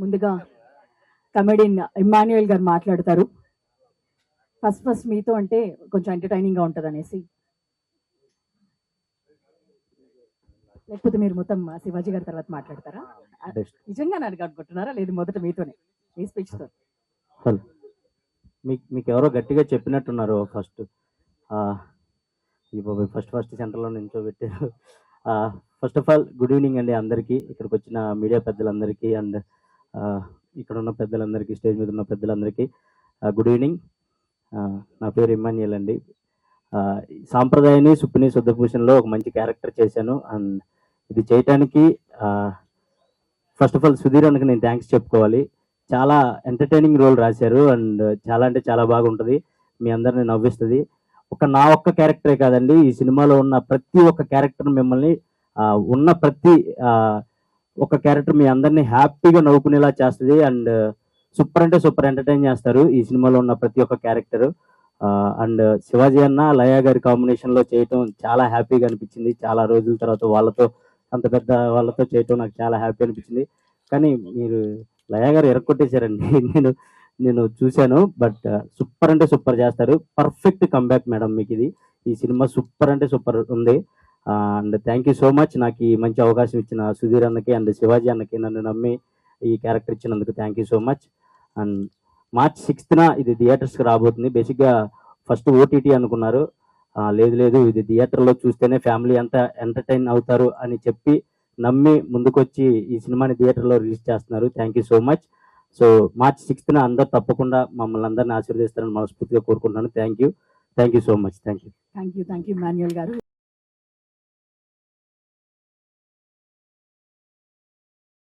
ముందుగా కమెడియన్ ఇమ్మాన్యుయల్ గారు మాట్లాడతారు. ఫస్ట్ మీతో అంటే కొంచెం ఎంటర్టైనింగ్ గా ఉంటుంది అనేసి, లేకపోతే మీరు మొత్తం శివాజీ గారి తర్వాత మాట్లాడతారా? నిజంగా నన్ను అనుకుంటున్నారా? లేదు, మొదట మీతోనే ఏ స్పీచ్ తో? మీకు ఎవరో గట్టిగా చెప్పినట్టున్నారు ఫస్ట్ ఫస్ట్ సెంటర్లో నించోబెట్టారు. First of all good evening అండి అందరికీ, ఇక్కడికి వచ్చిన మీడియా పెద్దలందరికీ అండ్ ఇక్కడ ఉన్న పెద్దలందరికీ, స్టేజ్ మీద ఉన్న పెద్దలందరికీ గుడ్ ఈవినింగ్. నా పేరు ఇమ్మాన్యుయల్ అండి. సాంప్రదాయని సుప్పిని శుద్ధభూషణ్లో ఒక మంచి క్యారెక్టర్ చేశాను. అండ్ ఇది చేయటానికి ఫస్ట్ ఆఫ్ ఆల్ సుధీర్ అన్నకి నేను థ్యాంక్స్ చెప్పుకోవాలి. చాలా ఎంటర్టైనింగ్ రోల్ రాశారు అండ్ చాలా అంటే చాలా బాగుంటుంది, మీ అందరిని నవ్విస్తుంది. నా ఒక్క క్యారెక్టరే కాదండి, ఈ సినిమాలో ఉన్న ప్రతి ఒక్క క్యారెక్టర్ మిమ్మల్ని ఉన్న ప్రతి ఒక క్యారెక్టర్ మీ అందరినీ హ్యాపీగా నవ్వుకునేలా చేస్తుంది అండ్ సూపర్ అంటే సూపర్ ఎంటర్టైన్ చేస్తారు ఈ సినిమాలో ఉన్న ప్రతి ఒక్క క్యారెక్టర్. అండ్ శివాజీ అన్న లయా గారి కాంబినేషన్లో చేయటం చాలా హ్యాపీగా అనిపించింది. చాలా రోజుల తర్వాత వాళ్ళతో, అంత పెద్ద వాళ్ళతో చేయటం నాకు చాలా హ్యాపీ అనిపించింది. కానీ మీరు లయా గారు ఎరగొట్టేశారండి. నేను చూశాను, బట్ సూపర్ అంటే సూపర్ చేస్తారు. పర్ఫెక్ట్ కంబ్యాక్ మేడం మీకు ఇది. ఈ సినిమా సూపర్ అంటే సూపర్ ఉంది. And thank you so much నాకు ఈ మంచి అవకాశం ఇచ్చిన సుధీర్ అన్నకి అండ్ శివాజీ అన్నకి, నన్ను నమ్మి ఈ క్యారెక్టర్ ఇచ్చినందుకు thank you so much. And March 6th ఇది థియేటర్స్కి రాబోతుంది. బేసిక్గా ఫస్ట్ ఓటీటీ అనుకున్నారు, లేదు ఇది థియేటర్లో చూస్తేనే ఫ్యామిలీ అంతా ఎంటర్టైన్ అవుతారు అని చెప్పి నమ్మి ముందుకొచ్చి ఈ సినిమాని థియేటర్లో రిలీజ్ చేస్తున్నారు. Thank you so much. So March 6th అందరూ తప్పకుండా మమ్మల్ని అందరినీ ఆశీర్వదిస్తారని మనస్ఫూర్తిగా కోరుకుంటున్నాను. Thank you so much. Thank you Immanuel గారు.